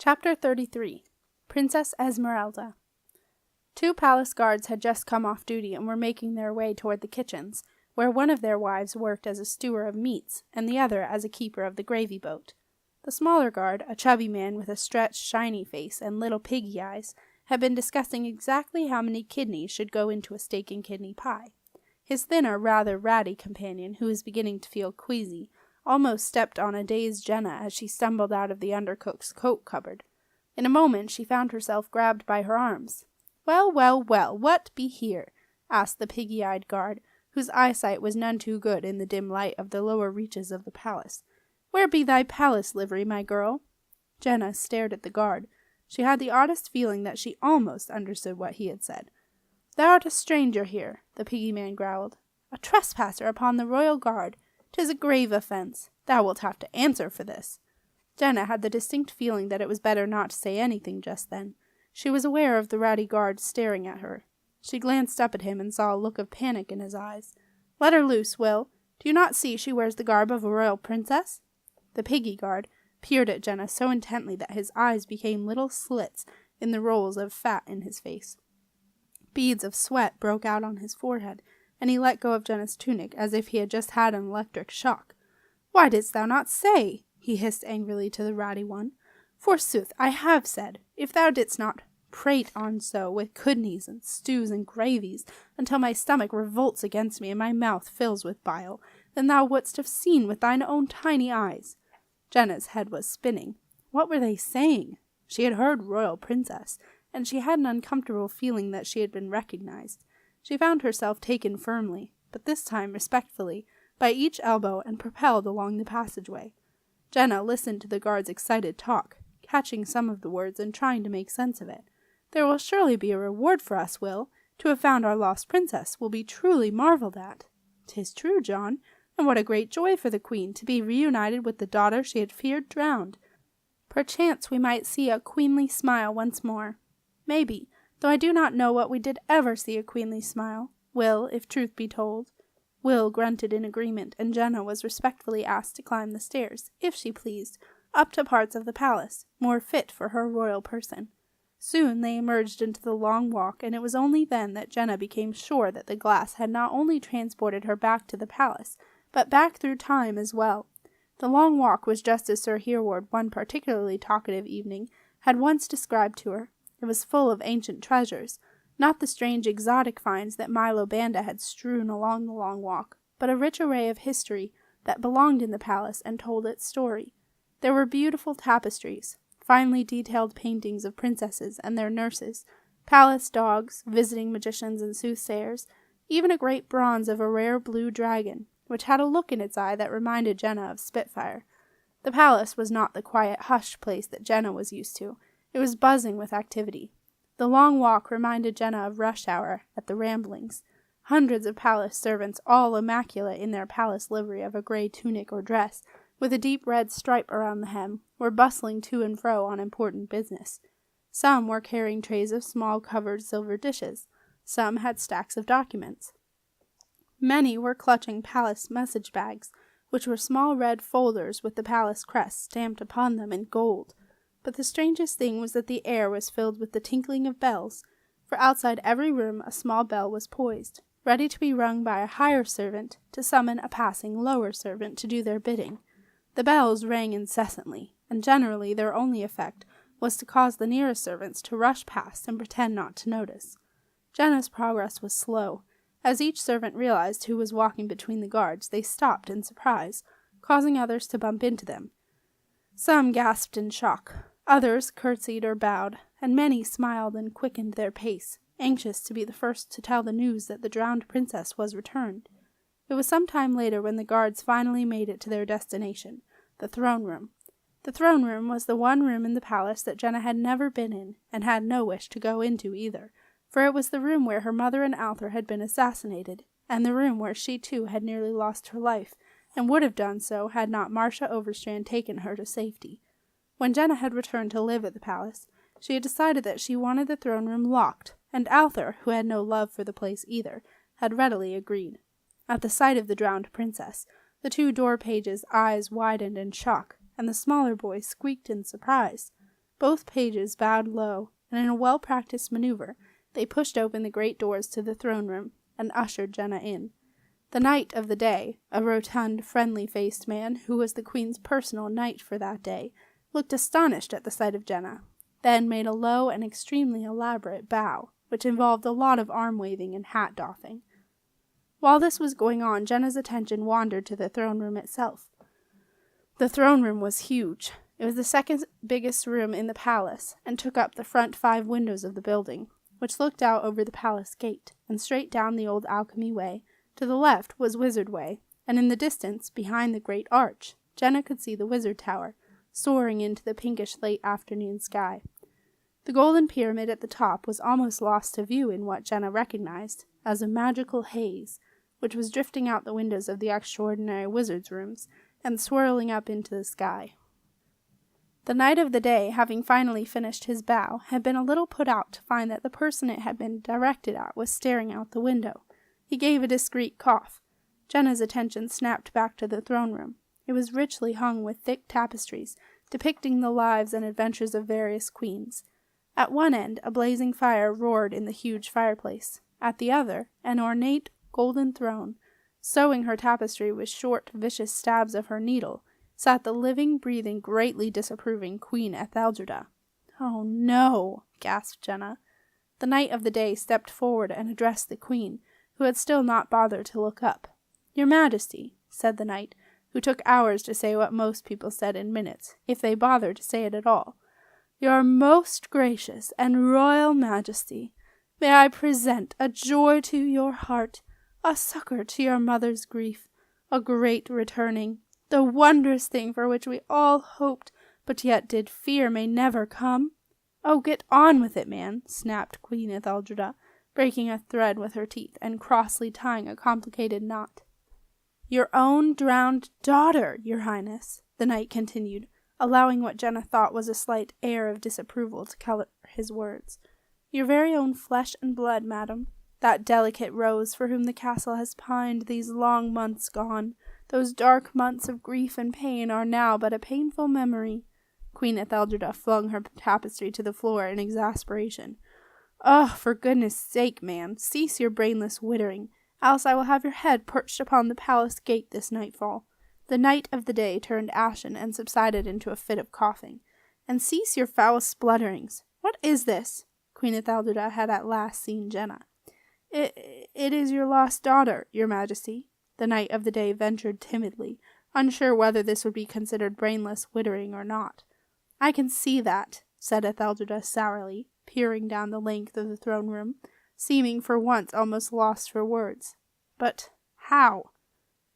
Chapter 33. Princess Esmeralda. 2 palace guards had just come off duty and were making their way toward the kitchens, where one of their wives worked as a stewer of meats, and the other as a keeper of the gravy boat. The smaller guard, a chubby man with a stretched, shiny face and little piggy eyes, had been discussing exactly how many kidneys should go into a steak and kidney pie. His thinner, rather ratty companion, who was beginning to feel queasy, almost stepped on a dazed Jenna as she stumbled out of the undercook's coat cupboard. In a moment she found herself grabbed by her arms. "Well, well, well, what be here?" asked the piggy-eyed guard, whose eyesight was none too good in the dim light of the lower reaches of the palace. "Where be thy palace livery, my girl?" Jenna stared at the guard. She had the oddest feeling that she almost understood what he had said. "Thou art a stranger here," the piggy man growled. "A trespasser upon the royal guard. 'Tis a grave offense. Thou wilt have to answer for this." Jenna had the distinct feeling that it was better not to say anything just then. She was aware of the ratty guard staring at her. She glanced up at him and saw a look of panic in his eyes. "Let her loose, Will. Do you not see she wears the garb of a royal princess?" The piggy guard peered at Jenna so intently that his eyes became little slits in the rolls of fat in his face. Beads of sweat broke out on his forehead, and he let go of Jenna's tunic as if he had just had an electric shock. "Why didst thou not say?" he hissed angrily to the ratty one. "Forsooth, I have said, if thou didst not prate on so with kidneys and stews and gravies until my stomach revolts against me and my mouth fills with bile, then thou wouldst have seen with thine own tiny eyes." Jenna's head was spinning. What were they saying? She had heard royal princess, and she had an uncomfortable feeling that she had been recognized. She found herself taken firmly, but this time respectfully, by each elbow and propelled along the passageway. Jenna listened to the guard's excited talk, catching some of the words and trying to make sense of it. "There will surely be a reward for us, Will. To have found our lost princess will be truly marvelled at." "'Tis true, John, and what a great joy for the queen to be reunited with the daughter she had feared drowned. Perchance we might see a queenly smile once more." "Maybe, though I do not know what we did ever see a queenly smile, Will, if truth be told." Will grunted in agreement, and Jenna was respectfully asked to climb the stairs, if she pleased, up to parts of the palace, more fit for her royal person. Soon they emerged into the long walk, and it was only then that Jenna became sure that the glass had not only transported her back to the palace, but back through time as well. The long walk was just as Sir Hereward, one particularly talkative evening, had once described to her. It was full of ancient treasures, not the strange exotic finds that Milo Banda had strewn along the long walk, but a rich array of history that belonged in the palace and told its story. There were beautiful tapestries, finely detailed paintings of princesses and their nurses, palace dogs, visiting magicians and soothsayers, even a great bronze of a rare blue dragon, which had a look in its eye that reminded Jenna of Spitfire. The palace was not the quiet, hushed place that Jenna was used to. It was buzzing with activity. The long walk reminded Jenna of rush hour at the Ramblings. Hundreds of palace servants, all immaculate in their palace livery of a gray tunic or dress, with a deep red stripe around the hem, were bustling to and fro on important business. Some were carrying trays of small covered silver dishes. Some had stacks of documents. Many were clutching palace message bags, which were small red folders with the palace crest stamped upon them in gold. But the strangest thing was that the air was filled with the tinkling of bells, for outside every room a small bell was poised, ready to be rung by a higher servant to summon a passing lower servant to do their bidding. The bells rang incessantly, and generally their only effect was to cause the nearest servants to rush past and pretend not to notice. Jenna's progress was slow. As each servant realized who was walking between the guards, they stopped in surprise, causing others to bump into them. Some gasped in shock, others curtsied or bowed, and many smiled and quickened their pace, anxious to be the first to tell the news that the drowned princess was returned. It was some time later when the guards finally made it to their destination, the throne room. The throne room was the one room in the palace that Jenna had never been in, and had no wish to go into either, for it was the room where her mother and Arthur had been assassinated, and the room where she too had nearly lost her life, and would have done so had not Marcia Overstrand taken her to safety. When Jenna had returned to live at the palace, she had decided that she wanted the throne room locked, and Arthur, who had no love for the place either, had readily agreed. At the sight of the drowned princess, the 2 door pages' eyes widened in shock, and the smaller boy squeaked in surprise. Both pages bowed low, and in a well-practiced maneuver, they pushed open the great doors to the throne-room, and ushered Jenna in. The knight of the day, a rotund, friendly-faced man, who was the Queen's personal knight for that day, looked astonished at the sight of Jenna, then made a low and extremely elaborate bow, which involved a lot of arm-waving and hat-doffing. While this was going on, Jenna's attention wandered to the throne-room itself. The throne-room was huge. It was the second biggest room in the palace, and took up the front 5 windows of the building, which looked out over the palace gate, and straight down the old alchemy way. To the left was Wizard Way, and in the distance, behind the great arch, Jenna could see the Wizard Tower, soaring into the pinkish late afternoon sky. The golden pyramid at the top was almost lost to view in what Jenna recognized as a magical haze, which was drifting out the windows of the extraordinary wizards' rooms, and swirling up into the sky. The knight of the day, having finally finished his bow, had been a little put out to find that the person it had been directed at was staring out the window. He gave a discreet cough. Jenna's attention snapped back to the throne-room. It was richly hung with thick tapestries, depicting the lives and adventures of various queens. At one end, a blazing fire roared in the huge fireplace. At the other, an ornate golden throne, sewing her tapestry with short, vicious stabs of her needle, sat the living, breathing, greatly disapproving Queen Etheldreda. "Oh, no!" gasped Jenna. The knight of the day stepped forward and addressed the Queen, who had still not bothered to look up. "Your Majesty," said the knight, who took hours to say what most people said in minutes, if they bothered to say it at all. "Your most gracious and royal Majesty, may I present a joy to your heart, a succor to your mother's grief, a great returning, the wondrous thing for which we all hoped, but yet did fear may never come?" "Oh, get on with it, man," snapped Queen Etheldreda, breaking a thread with her teeth and crossly tying a complicated knot. "Your own drowned daughter, your highness," the knight continued, allowing what Jenna thought was a slight air of disapproval to color his words. "Your very own flesh and blood, madam. That delicate rose for whom the castle has pined these long months gone. Those dark months of grief and pain are now but a painful memory." Queen Etheldreda flung her tapestry to the floor in exasperation. "Oh, for goodness sake, man, cease your brainless wittering, else I will have your head perched upon the palace gate this nightfall." The knight of the day turned ashen and subsided into a fit of coughing. "And cease your foul splutterings. What is this?" Queen Etheldreda had at last seen Jenna. It is your lost daughter, your Majesty," the knight of the day ventured timidly, unsure whether this would be considered brainless wittering or not. "I can see that," said Etheldreda sourly, peering down the length of the throne-room, seeming for once almost lost for words. "But how?"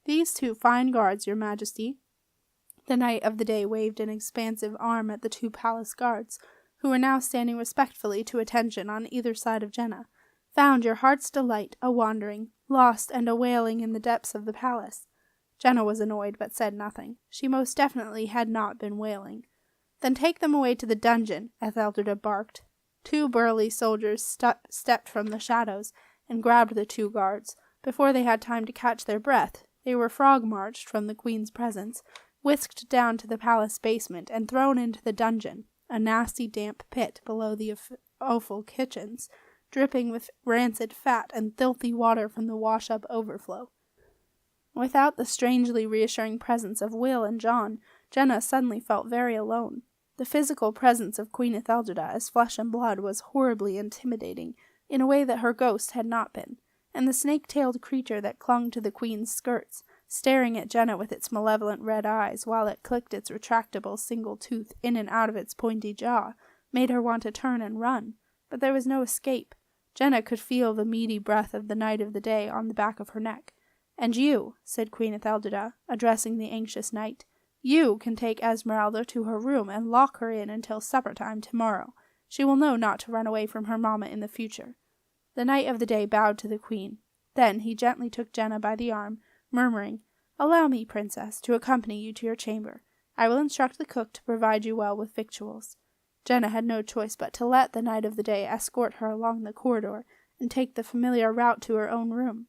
"These 2 fine guards, your Majesty." The knight of the day waved an expansive arm at the 2 palace guards, who were now standing respectfully to attention on either side of Jenna, "found your heart's delight a-wandering, lost and a-wailing in the depths of the palace." Jenna was annoyed, but said nothing. She most definitely had not been wailing. "Then take them away to the dungeon," Etheldreda barked. 2 burly soldiers stepped from the shadows and grabbed the 2 guards. Before they had time to catch their breath, they were frog-marched from the Queen's presence, whisked down to the palace basement, and thrown into the dungeon, a nasty damp pit below the offal kitchens, dripping with rancid fat and filthy water from the wash-up overflow. Without the strangely reassuring presence of Will and John, Jenna suddenly felt very alone. The physical presence of Queen Etheldreda as flesh and blood was horribly intimidating, in a way that her ghost had not been, and the snake-tailed creature that clung to the Queen's skirts, staring at Jenna with its malevolent red eyes while it clicked its retractable single tooth in and out of its pointy jaw, made her want to turn and run. But there was no escape. Jenna could feel the meaty breath of the knight of the day on the back of her neck. "And you," said Queen Etheldreda, addressing the anxious knight, "you can take Esmeralda to her room and lock her in until supper-time tomorrow. She will know not to run away from her mamma in the future." The knight of the day bowed to the Queen. Then he gently took Jenna by the arm, murmuring, "Allow me, princess, to accompany you to your chamber. I will instruct the cook to provide you well with victuals." Jenna had no choice but to let the knight of the day escort her along the corridor and take the familiar route to her own room.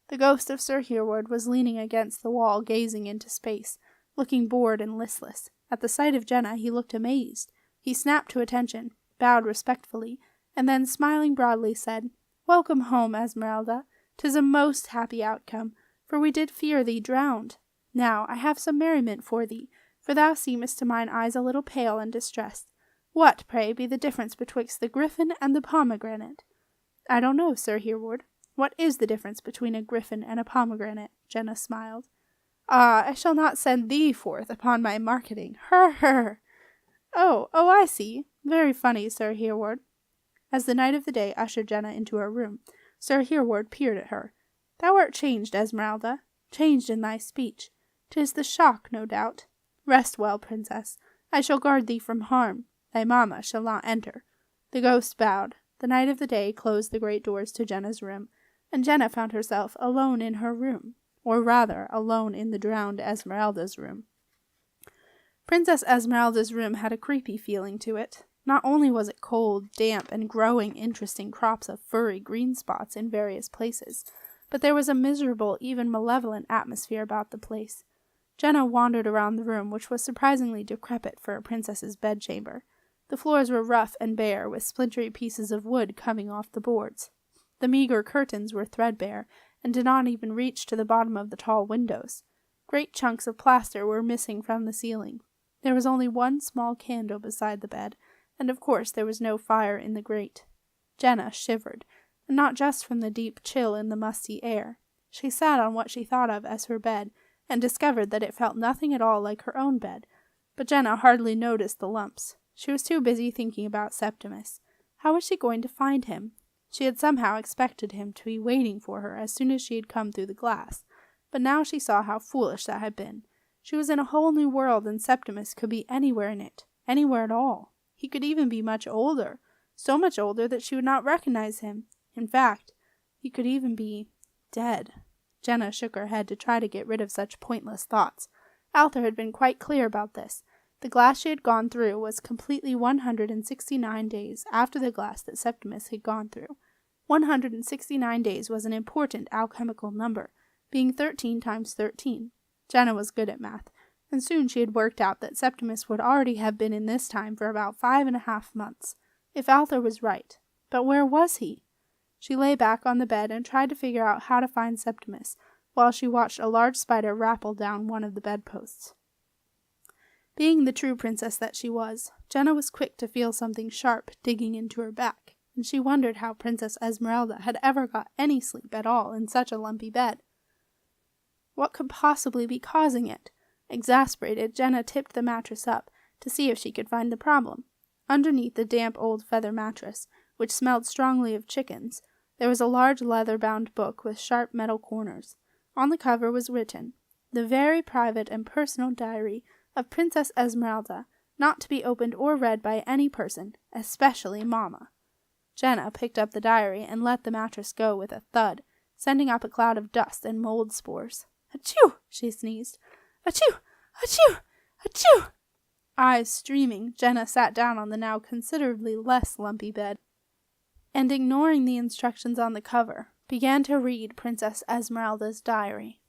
The ghost of Sir Hereward was leaning against the wall, gazing into space, looking bored and listless. At the sight of Jenna he looked amazed. He He snapped to attention, bowed respectfully, and then, smiling broadly, said, "Welcome home, Esmeralda. 'Tis a most happy outcome, for we did fear thee drowned. Now I have some merriment for thee, for thou seemest to mine eyes a little pale and distressed. What, pray, be the difference betwixt the griffin and the pomegranate?" "I don't know, Sir Hereward. What is the difference between a griffin and a pomegranate?" Jenna smiled. "Ah, I shall not send thee forth upon my marketing. Her! Oh, I see. Very funny, Sir Hereward." As the Knight of the Day ushered Jenna into her room, Sir Hereward peered at her. "Thou art changed, Esmeralda, changed in thy speech. 'Tis the shock, no doubt. Rest well, princess. I shall guard thee from harm. Thy mamma shall not enter." The ghost bowed. The Knight of the Day closed the great doors to Jenna's room, and Jenna found herself alone in her room, or rather, alone in the drowned Esmeralda's room. Princess Esmeralda's room had a creepy feeling to it. Not only was it cold, damp, and growing interesting crops of furry green spots in various places, but there was a miserable, even malevolent atmosphere about the place. Jenna wandered around the room, which was surprisingly decrepit for a princess's bedchamber. The floors were rough and bare, with splintery pieces of wood coming off the boards. The meagre curtains were threadbare, and did not even reach to the bottom of the tall windows. Great chunks of plaster were missing from the ceiling. There was only one small candle beside the bed, and of course there was no fire in the grate. Jenna shivered, and not just from the deep chill in the musty air. She sat on what she thought of as her bed, and discovered that it felt nothing at all like her own bed. But Jenna hardly noticed the lumps. She was too busy thinking about Septimus. How was she going to find him? She had somehow expected him to be waiting for her as soon as she had come through the glass, but now she saw how foolish that had been. She was in a whole new world, and Septimus could be anywhere in it, anywhere at all. He could even be much older, so much older that she would not recognize him. In fact, he could even be dead. Jenna shook her head to try to get rid of such pointless thoughts. Arthur had been quite clear about this. The glass she had gone through was completely 169 days after the glass that Septimus had gone through. 169 days was an important alchemical number, being 13 times 13. Jenna was good at math, and soon she had worked out that Septimus would already have been in this time for about 5.5 months, if Arthur was right. But where was he? She lay back on the bed and tried to figure out how to find Septimus, while she watched a large spider rappel down one of the bedposts. Being the true princess that she was, Jenna was quick to feel something sharp digging into her back, and she wondered how Princess Esmeralda had ever got any sleep at all in such a lumpy bed. What could possibly be causing it? Exasperated, Jenna tipped the mattress up to see if she could find the problem. Underneath the damp old feather mattress, which smelled strongly of chickens, there was a large leather-bound book with sharp metal corners. On the cover was written, "The very private and personal diary of Princess Esmeralda, not to be opened or read by any person, especially Mamma." Jenna picked up the diary and let the mattress go with a thud, sending up a cloud of dust and mold spores. "Achoo!" she sneezed. "Achoo! Achoo! Achoo!" Eyes streaming, Jenna sat down on the now considerably less lumpy bed, and ignoring the instructions on the cover, began to read Princess Esmeralda's diary.